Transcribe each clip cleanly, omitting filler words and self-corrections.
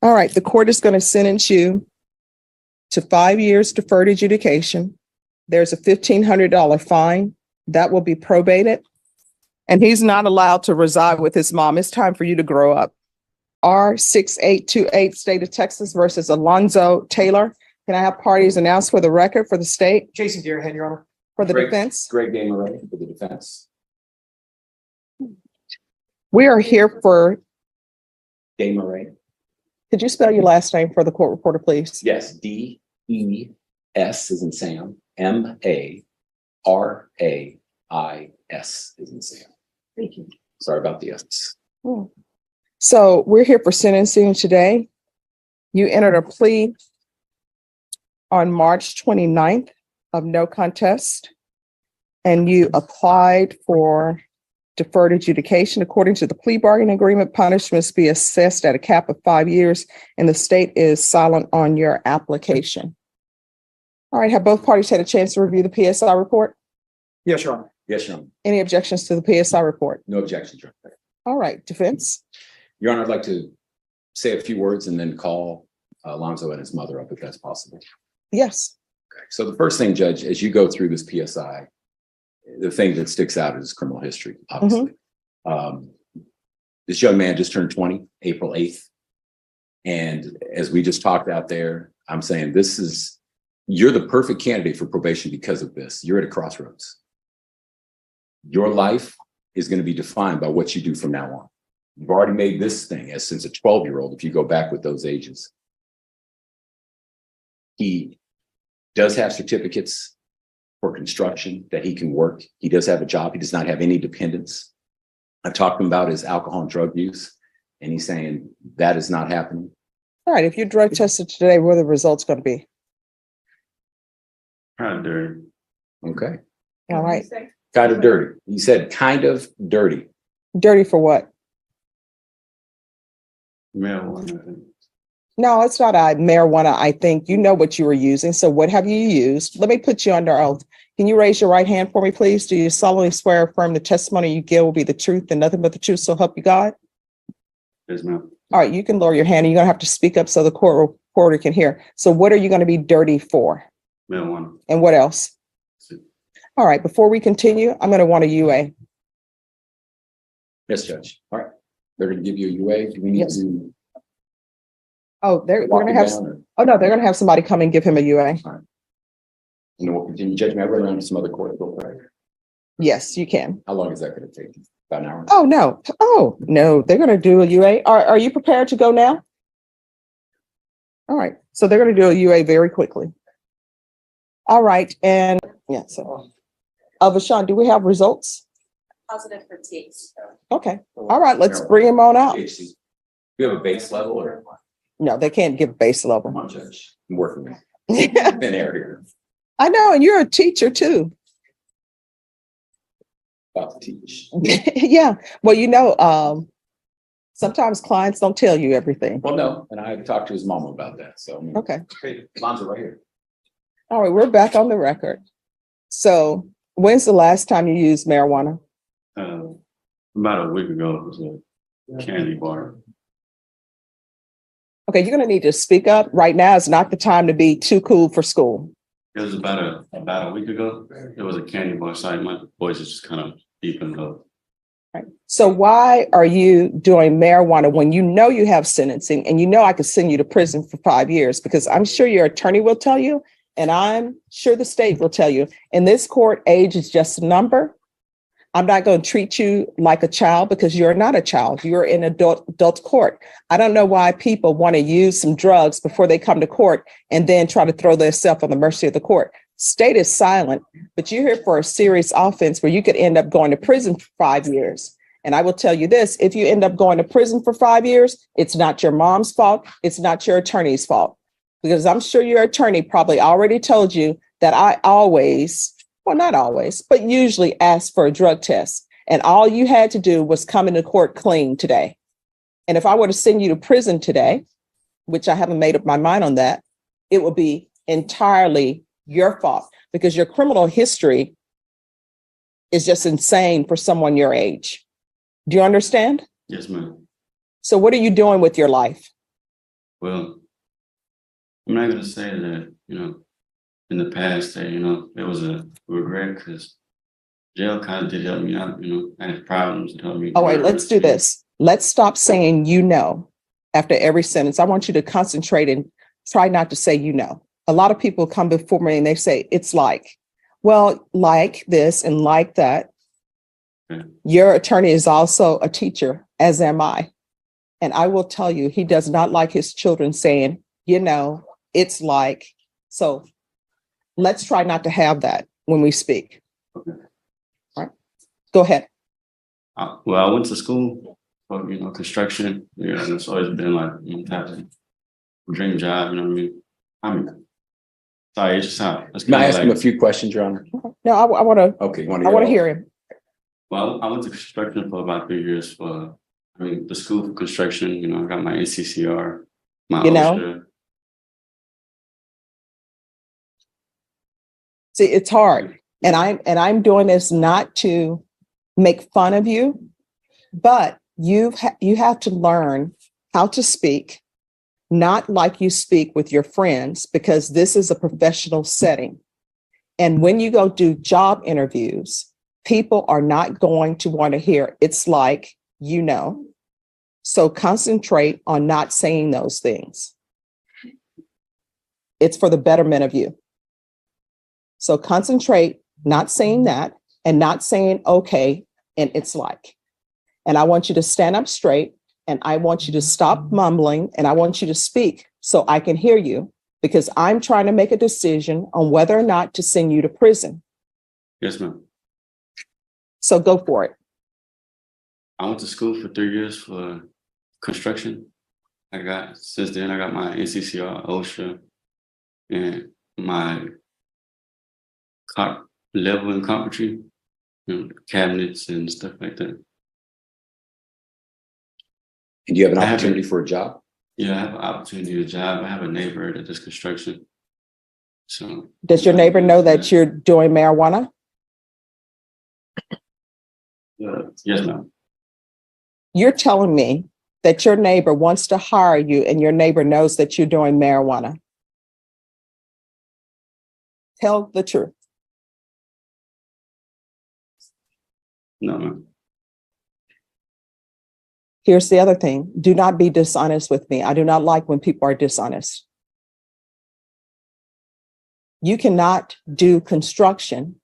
All right, the court is going to sentence you to 5 years deferred adjudication. There's a $1,500 fine that will be probated. And he's not allowed to reside with his mom. It's time for you to grow up. R6828, State of Texas versus Alonzo Taylor. Can I have parties announced for the record for the state, Jason Deerhead, Your Honor. for the Greg- defense? Greg Gamer for the defense. We are here for, Gamer, could you spell your last name for the court reporter, please? yes, D-E-S is in Sam, M-A-R-A-I-S is in Sam. Thank you. Sorry about the S. So we're here for sentencing today. You entered a plea on March 29th of no contest, and you applied for deferred adjudication. According to the plea bargaining agreement, punishments be assessed at a cap of 5 years, and the state is silent on your application. All right, have both parties had a chance to review the PSI report? Yes, Your Honor. Yes, Your Honor. Any objections to the PSI report? No objections, Your Honor. All right, defense? Your Honor, I'd like to say a few words and then call Alonzo and his mother up if that's possible. Yes. Okay. So the first thing, Judge, as you go through this PSI, the thing that sticks out is criminal history, obviously. This young man just turned 20, April 8th. And as we just talked out there, I'm saying you're the perfect candidate for probation because of this. You're at a crossroads. Your life is going to be defined by what you do from now on. You've already made this thing as since a 12-year-old, if you go back with those ages. He does have certificates for construction that he can work. He does have a job. He does not have any dependents. I've talked to him about his alcohol and drug use, and he's saying that is not happening. All right, if you drug tested today, what are the results going to be? Kind of dirty. Okay. All right. Kind of dirty. He said kind of dirty. Dirty for what? Marijuana, I think. No, it's not marijuana. I think you know what you were using. So what have you used? Let me put you under oath. Can you raise your right hand for me, please? Do you solemnly swear or affirm the testimony you give will be the truth and nothing but the truth, so help you God? Yes, ma'am. All right, you can lower your hand and you're going to have to speak up so the court reporter can hear. So what are you going to be dirty for? Marijuana. And what else? All right, before we continue, I'm going to want a UA. Yes, Judge. All right. They're going to give you a UA. Do we need Yes. to Oh, they're walk going to it have, down or? oh no, they're going to have somebody come and give him a UA. And then we'll continue. Judge, may I run around to some other court? Yes, you can. How long is that going to take? About an hour? Oh, no. Oh, no, they're going to do a UA. Are you prepared to go now? All right. So they're going to do a UA very quickly. All right. And yeah, so Vashawn, do we have results? Positive for THC. Okay. All right. Let's bring him on out. THC. Do you have a base level or? No, they can't give base Come level. on, Judge. I'm working with thin air here. I know. And you're a teacher too. About to teach. Yeah. Well, sometimes clients don't tell you everything. Well, no, and I talked to his mom about that. So, Okay. hey, Lonzo right here. All right. We're back on the record. So when's the last time you used marijuana? About a week ago, it was a candy bar. Okay. You're going to need to speak up. Right now is not the time to be too cool for school. It was about a week ago. It was a candy bar site. My voice is just kind of deep in the. Right. So why are you doing marijuana when you know you have sentencing and you know I could send you to prison for 5 years? Because I'm sure your attorney will tell you, and I'm sure the state will tell you, in this court, age is just a number. I'm not going to treat you like a child because you're not a child. You're in adult court. I don't know why people want to use some drugs before they come to court and then try to throw themselves on the mercy of the court. State is silent, but you're here for a serious offense where you could end up going to prison for 5 years. And I will tell you this, if you end up going to prison for 5 years, it's not your mom's fault. It's not your attorney's fault, because I'm sure your attorney probably already told you that I always, well, not always, but usually ask for a drug test. And all you had to do was come into court clean today. And if I were to send you to prison today, which I haven't made up my mind on that, it would be entirely your fault because your criminal history is just insane for someone your age. Do you understand? Yes, ma'am. So what are you doing with your life? Well, I'm not gonna say that, in the past that, it was a regret because jail kind of did help me out, I had problems and helped me. Oh, wait, let's do this. Let's stop saying you know after every sentence. I want you to concentrate and try not to say you know. A lot of people come before me and they say it's like, well, like this and like that. Okay. Your attorney is also a teacher, as am I. And I will tell you, he does not like his children saying, you know, it's like. So let's try not to have that when we speak. Okay. All right. Go ahead. Well, I went to school for, construction. It's always been like a dream job, you know what I mean? Sorry, it's just how. Can I ask him a few questions, Your Honor? No, I want to. Okay, you I want to hear him. Well, I went to construction for about 3 years the school for construction, I got my NCCR, my You know? OSHA. See, it's hard. And I'm doing this not to make fun of you, but you have to learn how to speak, not like you speak with your friends, because this is a professional setting. And when you go do job interviews, people are not going to want to hear it's like, you know. So concentrate on not saying those things. It's for the betterment of you. So concentrate, not saying that and not saying, okay, and it's like. And I want you to stand up straight and I want you to stop mumbling and I want you to speak so I can hear you because I'm trying to make a decision on whether or not to send you to prison. Yes, ma'am. So go for it. I went to school for 3 years for construction. Since then, I got my NCCR, OSHA, and my level in carpentry, cabinets and stuff like that. And do you have an opportunity for a job? Yeah, I have an opportunity to job. I have a neighbor that does construction. So Does your neighbor know that you're doing marijuana? Yes, ma'am. You're telling me that your neighbor wants to hire you and your neighbor knows that you're doing marijuana. Tell the truth. No, ma'am. Here's the other thing. Do not be dishonest with me. I do not like when people are dishonest. You cannot do construction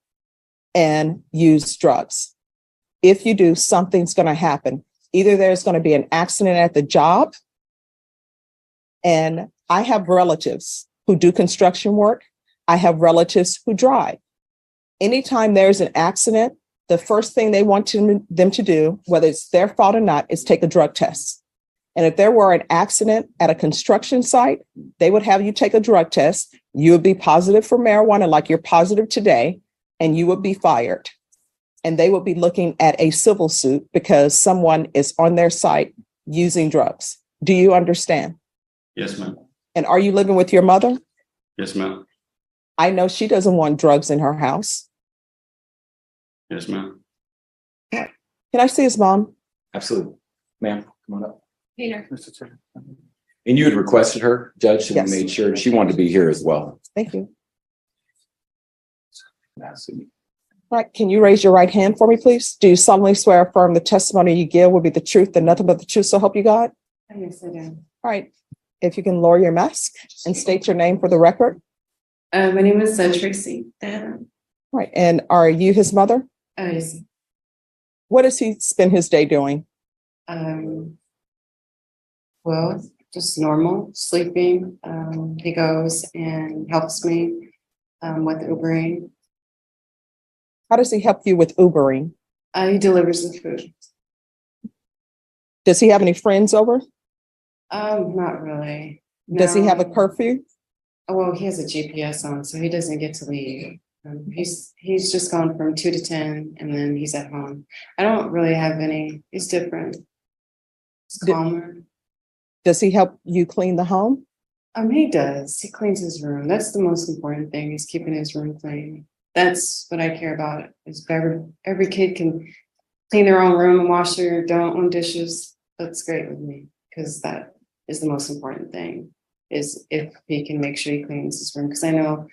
and use drugs. If you do, something's going to happen. Either there's going to be an accident at the job, and I have relatives who do construction work. I have relatives who drive. Anytime there's an accident, the first thing they want them to do, whether it's their fault or not, is take a drug test. And if there were an accident at a construction site, they would have you take a drug test. You would be positive for marijuana like you're positive today, and you would be fired. And they would be looking at a civil suit because someone is on their site using drugs. Do you understand? Yes, ma'am. And are you living with your mother? Yes, ma'am. I know she doesn't want drugs in her house. Yes, ma'am. Can I see his mom? Absolutely. Ma'am, come on up. Peter. Mr. Chairman. And you had requested her, Judge, and Yes. made sure she wanted to be here as well. Thank you. All right, can you raise your right hand for me, please? Do you solemnly swear or affirm the testimony you give will be the truth and nothing but the truth, so help you God? Yes, I do. All right, if you can lower your mask and state your name for the record. My name is Tracy. All right, and are you his mother? Yes. What does he spend his day doing? Well, just normal, sleeping. He goes and helps me with Ubering. How does he help you with Ubering? He delivers the food. Does he have any friends over? Not really. Does he have a No. curfew? Well, he has a GPS on, so he doesn't get to leave. He's just gone from 2 to 10, and then he's at home. I don't really have any. He's different. It's calmer. Does he help you clean the home? He does. He cleans his room. That's the most important thing, is keeping his room clean. That's what I care about. Is every kid can clean their own room and wash their own dishes. That's great with me, because that is the most important thing, is if he can make sure he cleans his room, because I know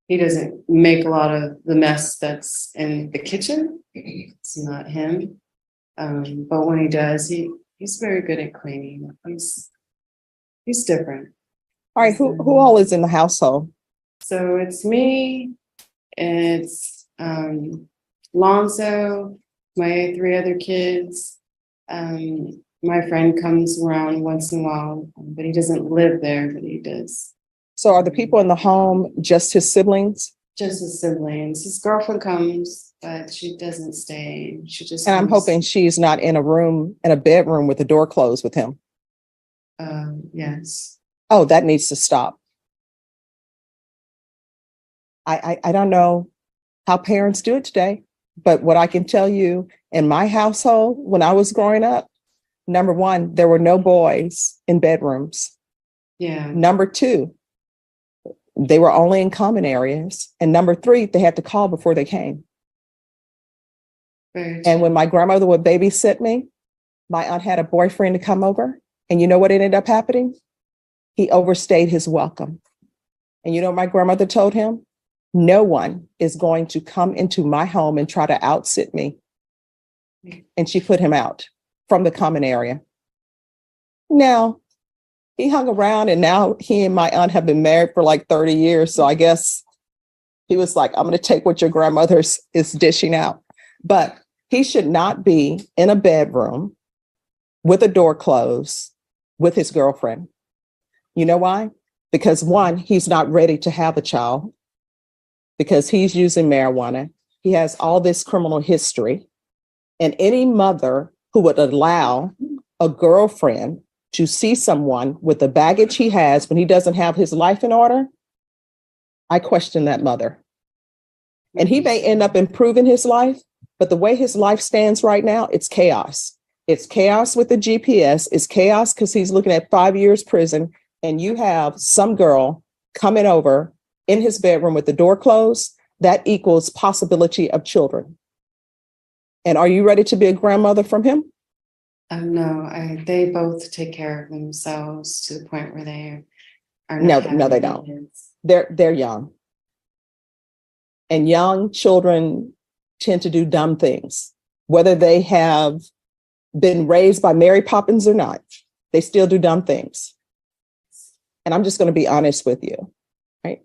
he doesn't make a lot of the mess that's in the kitchen. It's not him. But when he does, he's very good at cleaning. He's different. All right, who all is in the household? So it's me, it's Lonzo, my 3 other kids. My friend comes around once in a while, but he doesn't live there, but he does. So are the people in the home just his siblings? Just his siblings. His girlfriend comes, but she doesn't stay. She just And I'm comes. hoping she's not in a bedroom with the door closed with him. Yes. Oh, that needs to stop. I don't know how parents do it today, but what I can tell you, in my household, when I was growing up, number one, there were no boys in bedrooms. Yeah. Number two, they were only in common areas. And number three, they had to call before they came. Very And when my grandmother would babysit me, my aunt had a boyfriend to come over. And you know what ended up happening? He overstayed his welcome. And you know what my grandmother told him? No one is going to come into my home and try to outsit me. And she put him out from the common area. Now, he hung around, and now he and my aunt have been married for like 30 years. So I guess he was like, I'm going to take what your grandmother is dishing out. But he should not be in a bedroom with a door closed with his girlfriend. You know why? Because one, he's not ready to have a child because he's using marijuana. He has all this criminal history. And any mother who would allow a girlfriend to see someone with the baggage he has when he doesn't have his life in order, I question that mother. And he may end up improving his life, but the way his life stands right now, it's chaos. It's chaos with the GPS. It's chaos because he's looking at 5 years prison, and you have some girl coming over in his bedroom with the door closed. That equals possibility of children. And are you ready to be a grandmother from him? No, they both take care of themselves to the point where they are No, not no, they having don't. kids. They're young. And young children tend to do dumb things, whether they have been raised by Mary Poppins or not. They still do dumb things. And I'm just going to be honest with you, right?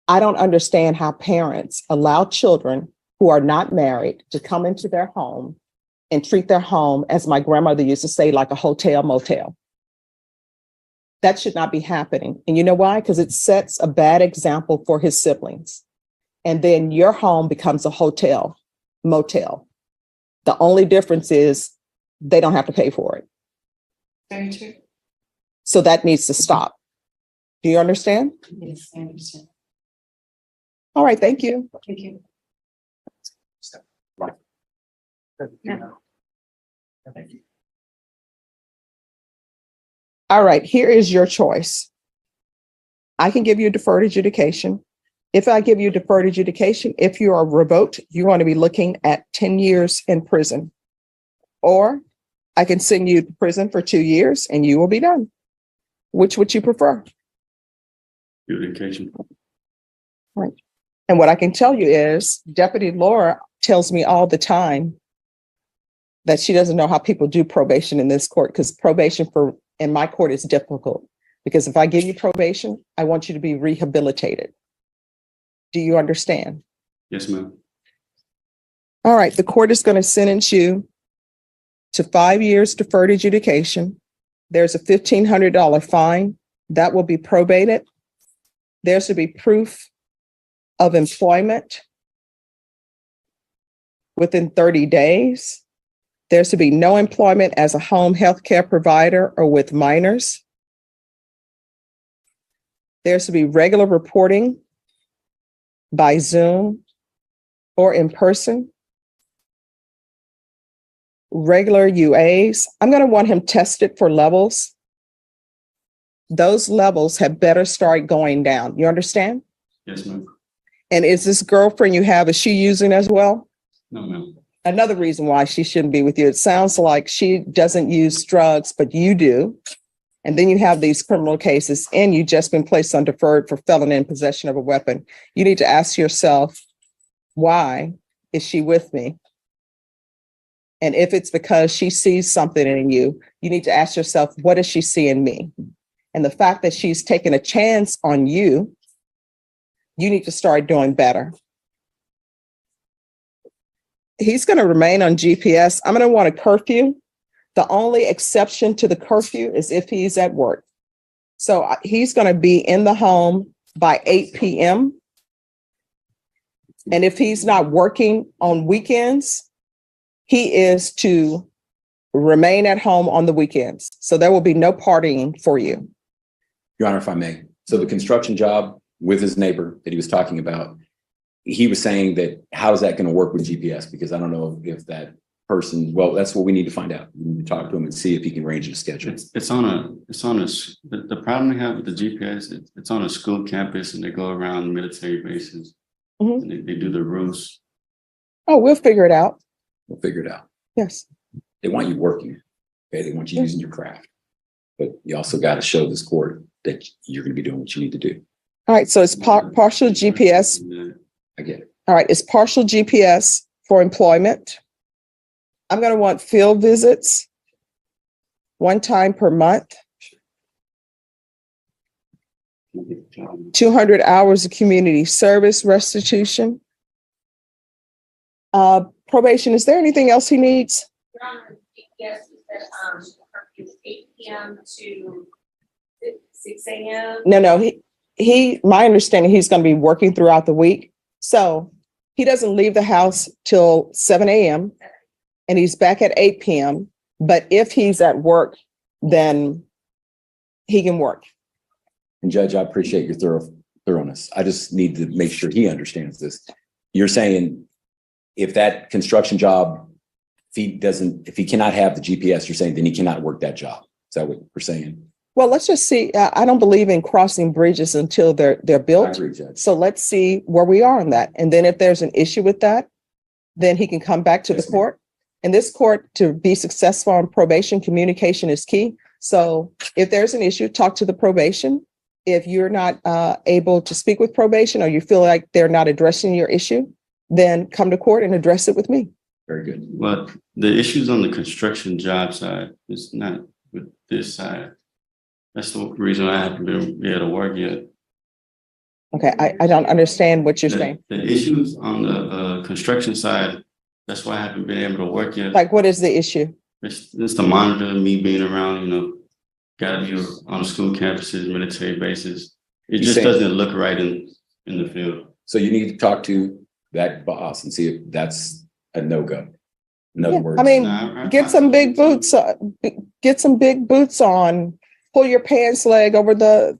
I don't understand how parents allow children who are not married to come into their home and treat their home, as my grandmother used to say, like a hotel motel. That should not be happening. And you know why? Because it sets a bad example for his siblings. And then your home becomes a hotel motel. The only difference is they don't have to pay for it. Very true. So that needs to stop. Do you understand? Yes, I understand. All right, thank you. Thank you. Thank you. All right, here is your choice. I can give you deferred adjudication. If I give you deferred adjudication, if you are revoked, you're going to be looking at 10 years in prison. Or I can send you to prison for 2 years and you will be done. Which would you prefer? Adjudication. Right. And what I can tell you is Deputy Laura tells me all the time that she doesn't know how people do probation in this court, because probation in my court is difficult. Because if I give you probation, I want you to be rehabilitated. Do you understand? Yes, ma'am. All right, the court is going to sentence you to 5 years deferred adjudication. There's a $1,500 fine that will be probated. There's to be proof of employment within 30 days. There's to be no employment as a home health care provider or with minors. There's to be regular reporting by Zoom or in person. Regular UAs. I'm going to want him tested for levels. Those levels had better start going down. You understand? Yes, ma'am. And is this girlfriend you have, is she using as well? No, ma'am. another reason why she shouldn't be with you. It sounds like she doesn't use drugs, but you do. And then you have these criminal cases and you've just been placed on deferred for felony in possession of a weapon. You need to ask yourself, why is she with me? And if it's because she sees something in you, you need to ask yourself, what does she see in me? And the fact that she's taken a chance on you, you need to start doing better. He's going to remain on GPS. I'm going to want a curfew. The only exception to the curfew is if he's at work. So he's going to be in the home by 8 p.m. And if he's not working on weekends, he is to remain at home on the weekends. So there will be no partying for you. Your Honor, if I may. So the construction job with his neighbor that he was talking about, he was saying that how is that going to work with GPS? Because I don't know if that person, well, that's what we need to find out. We need to talk to him and see if he can arrange a schedule. The problem they have with the GPS, it's on a school campus and they go around military bases. Mhm. And they do the routes. Oh, we'll figure it out. We'll figure it out. Yes. They want you working. Okay. They want you Yeah. using your craft. But you also got to show this court that you're going to be doing what you need to do. All right. So it's partial GPS. I get it. All right. It's partial GPS for employment. I'm going to want field visits 1 time per month, 200 hours of community service restitution. Probation, is there anything else he needs? Your Honor, yes, you said, curfew is 8 p.m. to 6 a.m. No, my understanding, he's going to be working throughout the week. So he doesn't leave the house till 7 a.m. and he's back at 8 p.m. But if he's at work, then he can work. And Judge, I appreciate your thoroughness. I just need to make sure he understands this. You're saying if that construction job, if he cannot have the GPS, you're saying then he cannot work that job. Is that what we're saying? Well, let's just see. I don't believe in crossing bridges until they're I built. agree, Judge. So let's see where we are on that. And then if there's an issue with that, then he can come back to the Yes, ma'am. court. In this court, to be successful on probation, communication is key. So if there's an issue, talk to the probation. If you're not able to speak with probation or you feel like they're not addressing your issue, then come to court and address it with me. Very good. But the issues on the construction job side is not with this side. That's the reason I haven't been able to work yet. Okay, I don't understand what you're saying. The issues on the construction side, that's why I haven't been able to work yet. Like, what is the issue? It's the monitor, me being around, gotta be on school campuses, military bases. It just doesn't look right in the field. So you need to talk to that boss and see if that's a no-go. In other Yeah, words, I mean, get some big boots. Get some big boots on. Pull your pants leg over the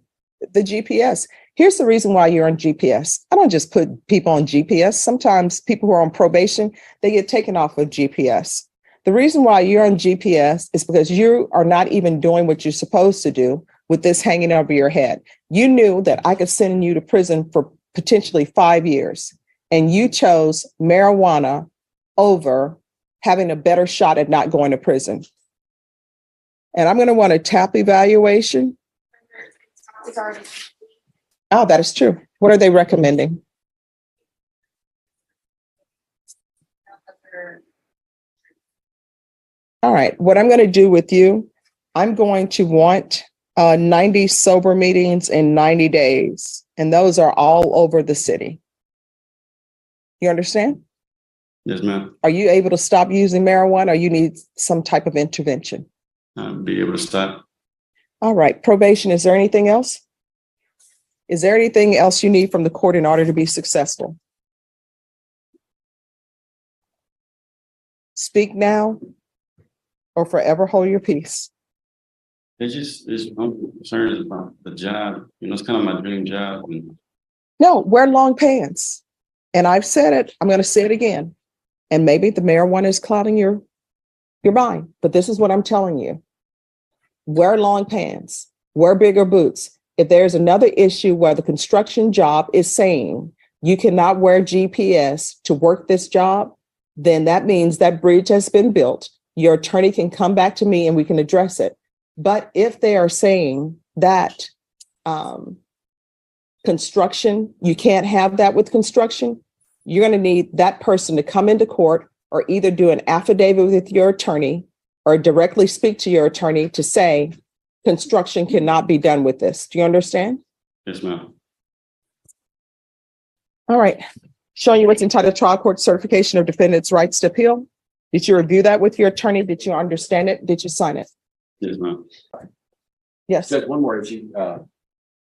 GPS. Here's the reason why you're on GPS. I don't just put people on GPS. Sometimes people who are on probation, they get taken off of GPS. The reason why you're on GPS is because you are not even doing what you're supposed to do with this hanging over your head. You knew that I could send you to prison for potentially 5 years, and you chose marijuana over having a better shot at not going to prison. And I'm going to want a TAP evaluation. It's already Oh, that is true. What are they recommending? All right. What I'm going to do with you, I'm going to want 90 sober meetings in 90 days. And those are all over the city. You understand? Yes, ma'am. Are you able to stop using marijuana, or you need some type of intervention? I'll be able to stop. All right. Probation, is there anything else? Is there anything else you need from the court in order to be successful? Speak now or forever hold your peace. I'm concerned about the job. It's kind of my dream job. And No, wear long pants. And I've said it, I'm going to say it again. And maybe the marijuana is clouding your mind, but this is what I'm telling you. Wear long pants, wear bigger boots. If there's another issue where the construction job is saying you cannot wear GPS to work this job, then that means that bridge has been built. Your attorney can come back to me and we can address it. But if they are saying that construction, you can't have that with construction, you're going to need that person to come into court or either do an affidavit with your attorney or directly speak to your attorney to say construction cannot be done with this. Do you understand? Yes, ma'am. All right. Showing you what's entitled trial court certification of defendant's rights to appeal. Did you review that with your attorney? Did you understand it? Did you sign it? Yes, ma'am. Yes. Just one more, if you,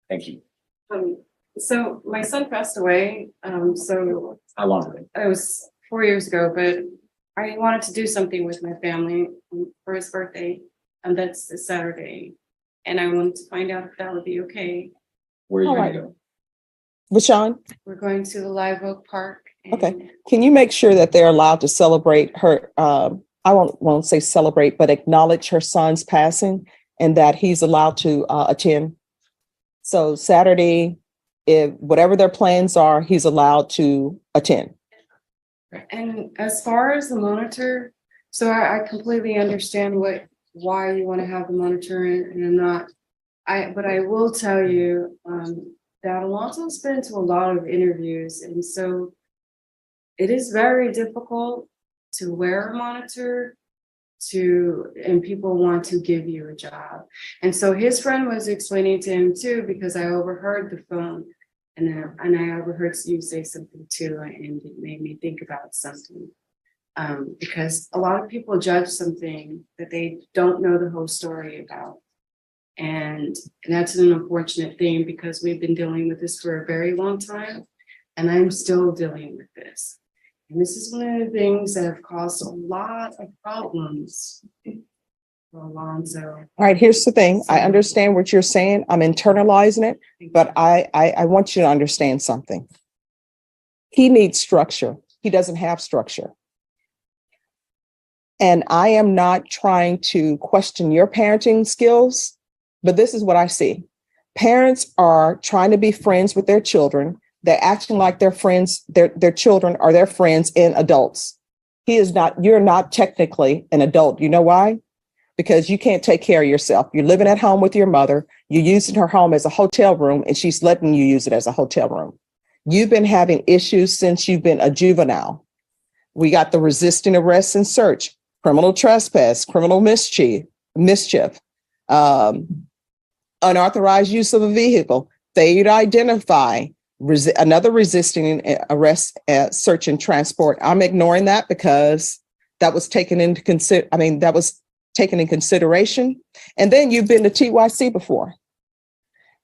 thank you. So my son passed away, so How long ago? it was 4 years ago, but I wanted to do something with my family for his birthday, and that's a Saturday. And I wanted to find out if that would be okay. Where are you All gonna right. go? Vashawn, We're going to the Live Oak Park. and- okay. Can you make sure that they're allowed to celebrate her, I won't say celebrate, but acknowledge her son's passing and that he's allowed to attend? So Saturday, if whatever their plans are, he's allowed to attend. And as far as the monitor, so I completely understand why you want to have the monitor and I'm not. But I will tell you, that Alonso's been to a lot of interviews, and so it is very difficult to wear a monitor and people want to give you a job. And so his friend was explaining to him too, because I overheard the phone and I overheard you say something too, and it made me think about something. Because a lot of people judge something that they don't know the whole story about. And that's an unfortunate thing because we've been dealing with this for a very long time, and I'm still dealing with this. And this is one of the things that have caused a lot of problems for Alonso. All right, here's the thing. I understand what you're saying. I'm internalizing it, but I want you to understand something. He needs structure. He doesn't have structure. And I am not trying to question your parenting skills, but this is what I see. Parents are trying to be friends with their children. They're acting like their friends, their children are their friends and adults. You're not technically an adult. You know why? Because you can't take care of yourself. You're living at home with your mother. You're using her home as a hotel room, and she's letting you use it as a hotel room. You've been having issues since you've been a juvenile. We got the resisting arrest and search, criminal trespass, criminal mischief, unauthorized use of a vehicle, failure to identify, another resisting arrest, search and transport. I'm ignoring that because that was taken into taken in consideration. And then you've been to TYC before.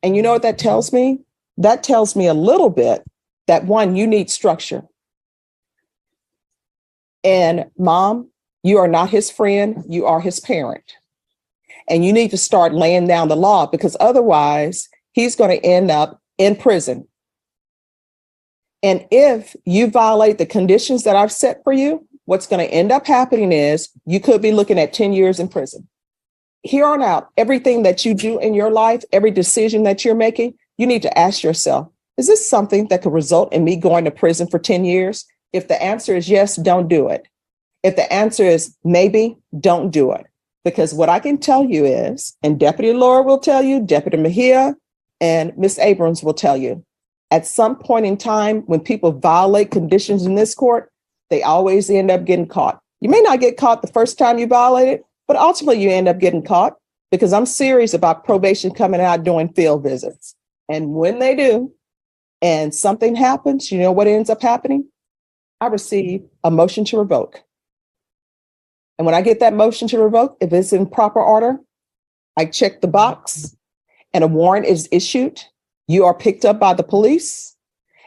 And you know what that tells me? That tells me a little bit that one, you need structure. And mom, you are not his friend, you are his parent. And you need to start laying down the law because otherwise he's going to end up in prison. And if you violate the conditions that I've set for you, what's going to end up happening is you could be looking at 10 years in prison. Here on out, everything that you do in your life, every decision that you're making, you need to ask yourself, is this something that could result in me going to prison for 10 years? If the answer is yes, don't do it. If the answer is maybe, don't do it. Because what I can tell you is, and Deputy Laura will tell you, Deputy Mejia and Miss Abrams will tell you, at some point in time, when people violate conditions in this court, they always end up getting caught. You may not get caught the first time you violate it, but ultimately you end up getting caught because I'm serious about probation coming out doing field visits. And when they do, and something happens, you know what ends up happening? I receive a motion to revoke. And when I get that motion to revoke, if it's in proper order, I check the box and a warrant is issued. You are picked up by the police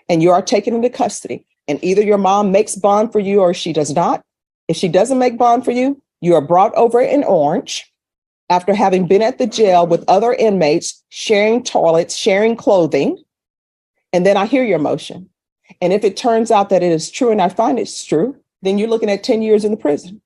and you are taken into custody. And either your mom makes bond for you or she does not. If she doesn't make bond for you, you are brought over in orange after having been at the jail with other inmates, sharing toilets, sharing clothing. And then I hear your motion. And if it turns out that it is true and I find it's true, then you're looking at 10 years in the prison.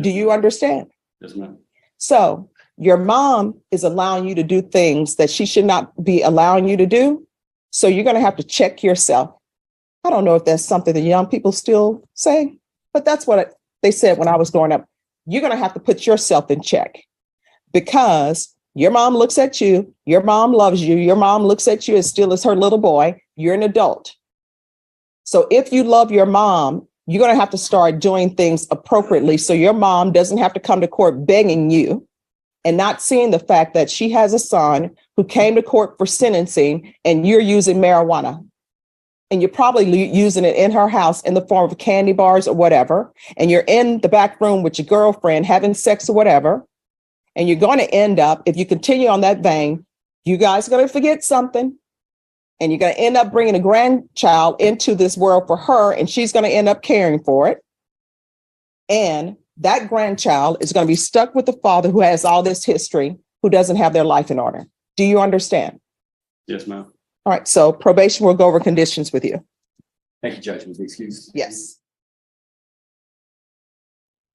Do you understand? Yes, ma'am. So your mom is allowing you to do things that she should not be allowing you to do. So you're going to have to check yourself. I don't know if that's something that young people still say, but that's what they said when I was growing up. You're going to have to put yourself in check because your mom looks at you, your mom loves you, your mom looks at you as still as her little boy, you're an adult. So if you love your mom, you're going to have to start doing things appropriately so your mom doesn't have to come to court begging you and not seeing the fact that she has a son who came to court for sentencing and you're using marijuana. And you're probably using it in her house in the form of candy bars or whatever. And you're in the back room with your girlfriend having sex or whatever. And you're going to end up, if you continue on that vein, you guys are going to forget something. And you're going to end up bringing a grandchild into this world for her. And she's going to end up caring for it. And that grandchild is going to be stuck with the father who has all this history, who doesn't have their life in order. Do you understand? Yes, ma'am. All right, so probation will go over conditions with you. Thank you, Judge. With the excuse. Yes.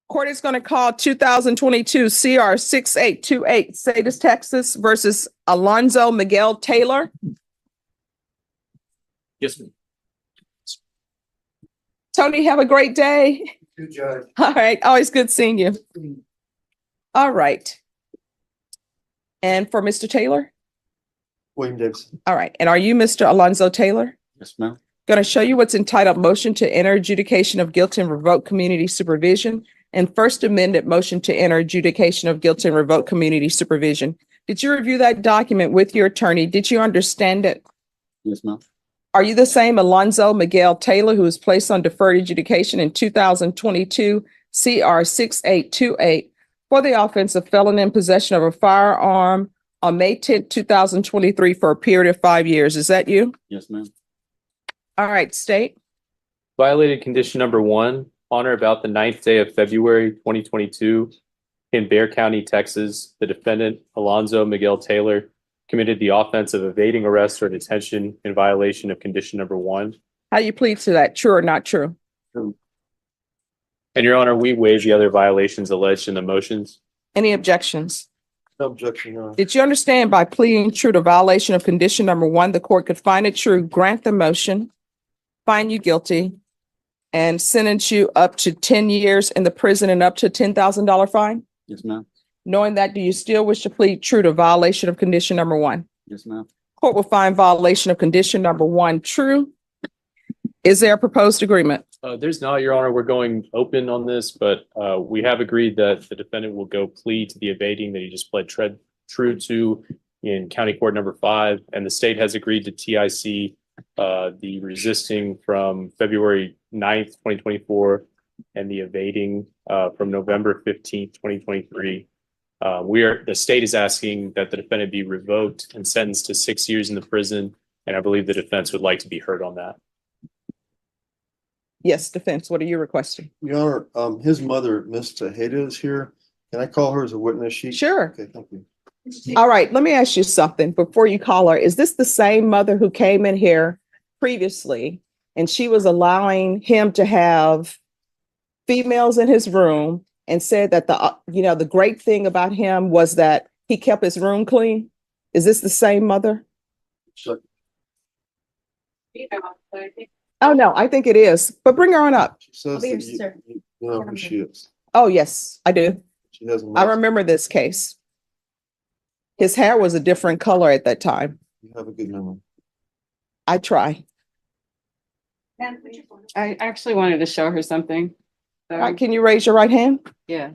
Court is going to call 2022 CR 6828, Sadis, Texas versus Alonzo Miguel Taylor. Yes, ma'am. Tony, have a great day. Good judge. All right, always good seeing you. All right. And for Mr. Taylor? William Davis. All right, and are you Mr. Alonzo Taylor? Yes, ma'am. Going to show you what's entitled Motion to Enter Adjudication of Guilt and Revoke Community Supervision and First Amendment Motion to Enter Adjudication of Guilt and Revoke Community Supervision. Did you review that document with your attorney? Did you understand it? Yes, ma'am. Are you the same Alonzo Miguel Taylor who was placed on deferred adjudication in 2022 CR 6828 for the offense of felon in possession of a firearm on May 10th, 2023 for a period of 5 years? Is that you? Yes, ma'am. All right, state. Violated condition number 1, on or about the 9th day of February 2022 in Bexar County, Texas. The defendant, Alonzo Miguel Taylor, committed the offense of evading arrest or detention in violation of condition number 1. How do you plead to that? True or not true? And Your Honor, we waive the other violations alleged in the motions. Any objections? No objection, Your Honor. Did you understand by pleading true to violation of condition number 1, the court could find it true, grant the motion, find you guilty, and sentence you up to 10 years in the prison and up to $10,000 fine? Yes, ma'am. Knowing that, do you still wish to plead true to violation of condition number 1? Yes, ma'am. Court will find violation of condition number 1 true. Is there a proposed agreement? There's not, Your Honor. We're going open on this, but we have agreed that the defendant will go plead to the evading that he just pled true to in County Court number 5, and the state has agreed to TIC the resisting from February 9th, 2024, and the evading from November 15th, 2023. The state is asking that the defendant be revoked and sentenced to 6 years in the prison, and I believe the defense would like to be heard on that. Yes, defense, what are you requesting? Your Honor, his mother, Miss Tejeda, is here. Can I call her as a witness? Sure. Okay, thank you. All right, let me ask you something before you call her. Is this the same mother who came in here previously and she was allowing him to have females in his room and said that the great thing about him was that he kept his room clean? Is this the same mother? So, Oh, no, I think it is, but bring her on up. she says that you know who she is. Oh, yes, I do. She hasn't. I remember this case. His hair was a different color at that time. You have a good memory. I try. I actually wanted to show her something. All right, can you raise your right hand? Yeah,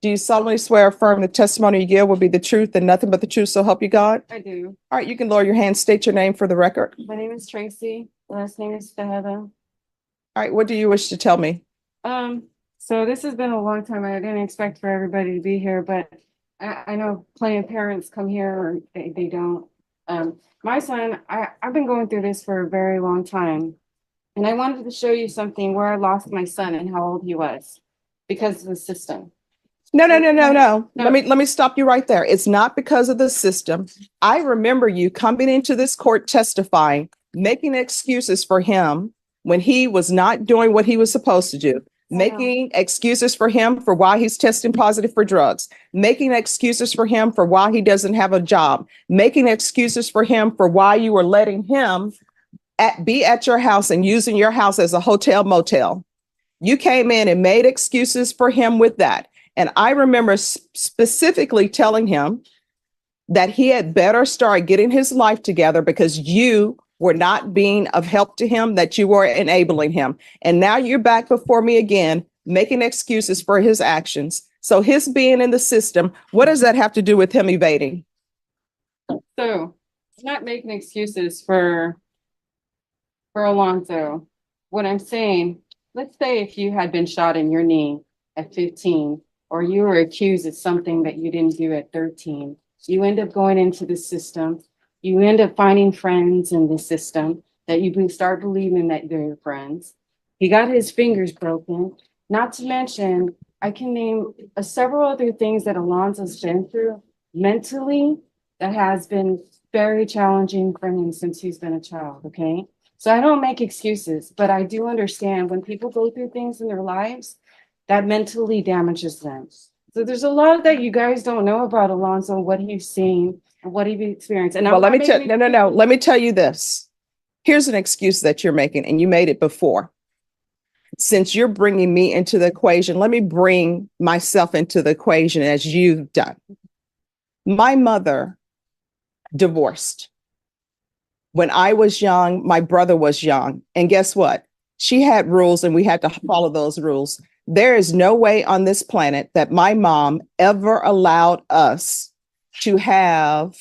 Do you solemnly swear or affirm the testimony you give will be the truth and nothing but the truth, so help you God? I do. All right, you can lower your hand, state your name for the record. My name is Tracy. Last name is Tejeda. All right, what do you wish to tell me? So this has been a long time. I didn't expect for everybody to be here, but I know plenty of parents come here or they don't. My son, I've been going through this for a very long time. And I wanted to show you something where I lost my son and how old he was because of the system. No. Let me stop you right there. It's not because of the system. I remember you coming into this court testifying, making excuses for him when he was not doing what he was supposed to do, making excuses for him for why he's testing positive for drugs, making excuses for him for why he doesn't have a job, making excuses for him for why you were letting him be at your house and using your house as a hotel motel. You came in and made excuses for him with that. And I remember specifically telling him that he had better start getting his life together because you were not being of help to him, that you were enabling him. And now you're back before me again, making excuses for his actions. So his being in the system, what does that have to do with him evading? So I'm not making excuses for Alonzo. What I'm saying, let's say if you had been shot in your knee at 15, or you were accused of something that you didn't do at 13, you end up going into the system. You end up finding friends in the system that you start believing that they're your friends. He got his fingers broken. Not to mention, I can name several other things that Alonzo's been through mentally that has been very challenging for him since he's been a child, okay? So I don't make excuses, but I do understand when people go through things in their lives, that mentally damages them. So there's a lot that you guys don't know about Alonzo, what he's seen and what he experienced. And Well, let me tell no. Let me tell you this. Here's an excuse that you're making, and you made it before. Since you're bringing me into the equation, let me bring myself into the equation as you've done. My mother divorced. When I was young, my brother was young. And guess what? She had rules and we had to follow those rules. There is no way on this planet that my mom ever allowed us to have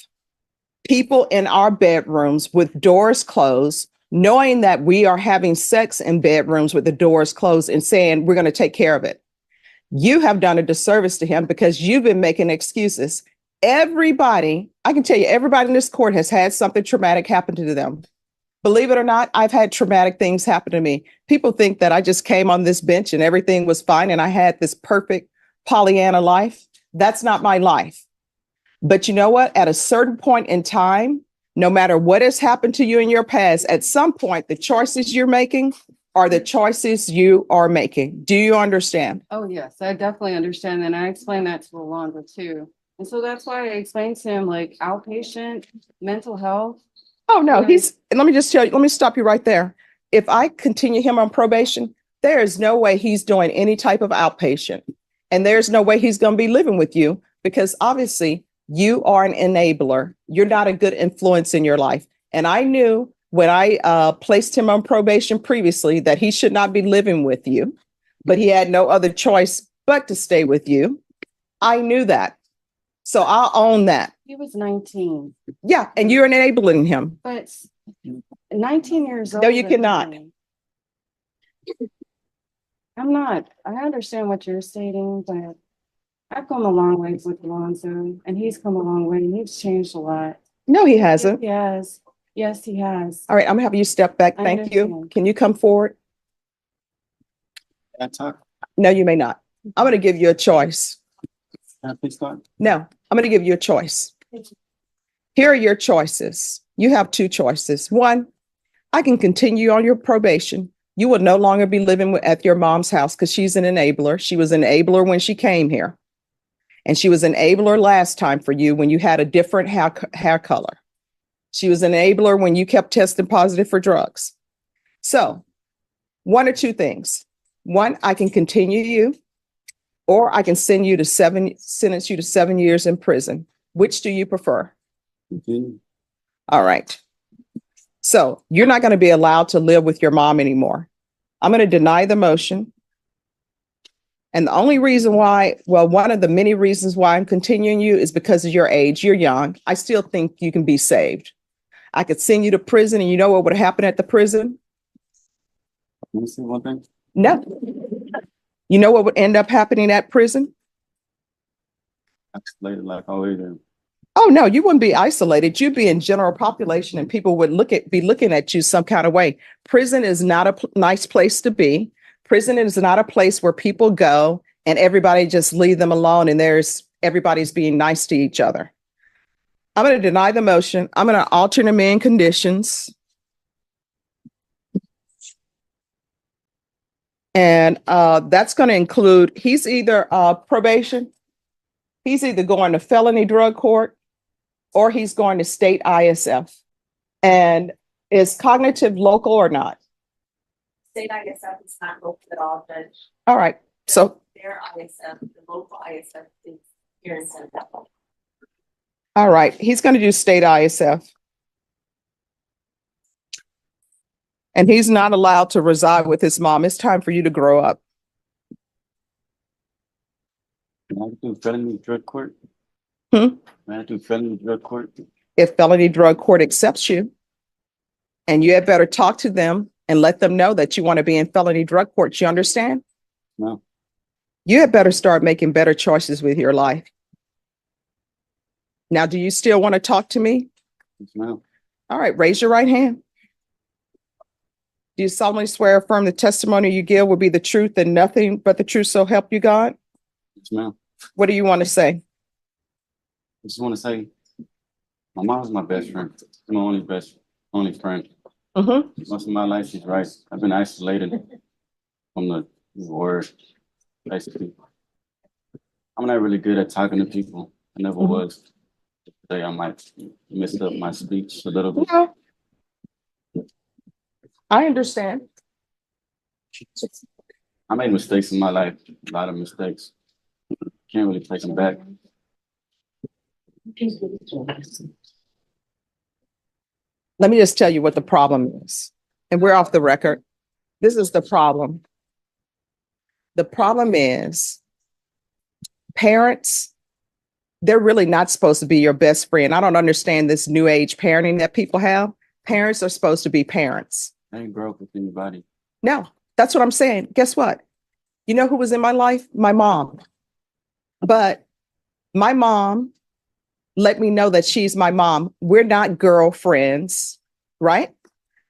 people in our bedrooms with doors closed, knowing that we are having sex in bedrooms with the doors closed and saying we're going to take care of it. You have done a disservice to him because you've been making excuses. Everybody, I can tell you, everybody in this court has had something traumatic happen to them. Believe it or not, I've had traumatic things happen to me. People think that I just came on this bench and everything was fine and I had this perfect Pollyanna life. That's not my life. But you know what? At a certain point in time, no matter what has happened to you in your past, at some point, the choices you're making are the choices you are making. Do you understand? Oh, yes, I definitely understand. And I explained that to Alonzo too. And so that's why I explained to him like outpatient mental health. Oh, no, let me just tell you, let me stop you right there. If I continue him on probation, there is no way he's doing any type of outpatient. And there's no way he's going to be living with you because obviously you are an enabler. You're not a good influence in your life. And I knew when I placed him on probation previously that he should not be living with you, but he had no other choice but to stay with you. I knew that. So I'll own that. He was 19. Yeah, and you're enabling him. But 19 years old. No, you cannot. I'm not. I understand what you're stating, but I've come a long way with Alonzo, and he's come a long way, and he's changed a lot. No, he hasn't. He has. Yes, he has. All right, I'm gonna have you step back. I Thank you. understand. Can you come forward? Can I talk? No, you may not. I'm gonna give you a choice. Can I please talk? No, I'm gonna give you a choice. Here are your choices. You have two choices. One, I can continue on your probation. You will no longer be living at your mom's house because she's an enabler. She was an enabler when she came here. And she was an enabler last time for you when you had a different hair color. She was an enabler when you kept testing positive for drugs. So one or two things. One, I can continue you, or I can sentence you to 7 years in prison. Which do you prefer? Continue. All right. So you're not going to be allowed to live with your mom anymore. I'm going to deny the motion. And the only reason why, well, one of the many reasons why I'm continuing you is because of your age. You're young. I still think you can be saved. I could send you to prison, and you know what would happen at the prison? Let me say one thing. No. You know what would end up happening at prison? Isolated like always. Oh, no, you wouldn't be isolated. You'd be in general population and people would be looking at you some kind of way. Prison is not a nice place to be. Prison is not a place where people go and everybody just leave them alone and everybody's being nice to each other. I'm going to deny the motion. I'm going to alter the main conditions. And that's going to include, he's either probation, he's either going to felony drug court, or he's going to state ISF. And Is cognitive local or not? State ISF is not local at all, Judge. All right, so, Their ISF, the local ISF is here in San Diego. all right, he's gonna do state ISF. And he's not allowed to reside with his mom. It's time for you to grow up. Can I do felony drug court? Hmm? Can I do felony drug court? If felony drug court accepts you, and you had better talk to them and let them know that you want to be in felony drug court. You understand? No. You had better start making better choices with your life. Now, do you still want to talk to me? Yes, ma'am. All right, raise your right hand. Do you solemnly swear or affirm the testimony you give will be the truth and nothing but the truth, so help you God? Yes, ma'am. What do you want to say? I just want to say, my mom's my best friend. She's my only friend. Mm-hmm. Most of my life, she's right. I've been isolated from the world, basically. I'm not really good at talking to people. I never was. Today, I might mess up my speech a little bit. No. I understand. I made mistakes in my life, a lot of mistakes. Can't really take them back. Let me just tell you what the problem is. And we're off the record. This is the problem. The problem is parents, they're really not supposed to be your best friend. I don't understand this new age parenting that people have. Parents are supposed to be parents. I ain't grow up with anybody. No, that's what I'm saying. Guess what? You know who was in my life? My mom. But my mom let me know that she's my mom. We're not girlfriends, right?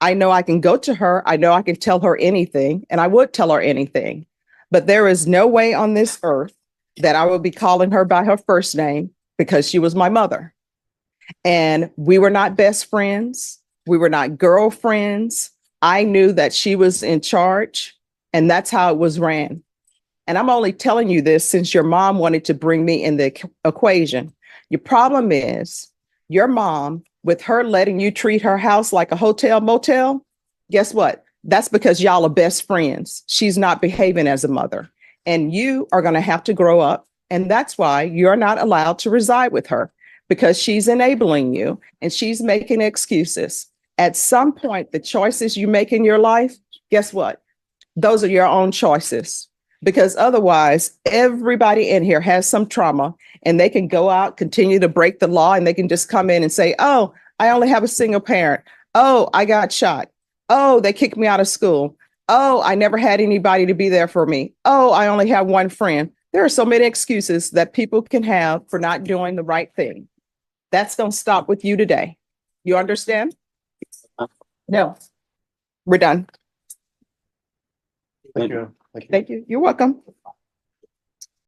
I know I can go to her. I know I can tell her anything, and I would tell her anything. But there is no way on this earth that I would be calling her by her first name because she was my mother. And we were not best friends. We were not girlfriends. I knew that she was in charge, and that's how it was ran. And I'm only telling you this since your mom wanted to bring me in the equation. Your problem is your mom, with her letting you treat her house like a hotel motel, guess what? That's because y'all are best friends. She's not behaving as a mother. And you are going to have to grow up. And that's why you're not allowed to reside with her, because she's enabling you and she's making excuses. At some point, the choices you make in your life, guess what? Those are your own choices. Because otherwise, everybody in here has some trauma and they can go out, continue to break the law, and they can just come in and say, oh, I only have a single parent. Oh, I got shot. Oh, they kicked me out of school. Oh, I never had anybody to be there for me. Oh, I only have one friend. There are so many excuses that people can have for not doing the right thing. That's going to stop with you today. You understand? No. We're done. Thank you. Thank you. Thank you. You're welcome.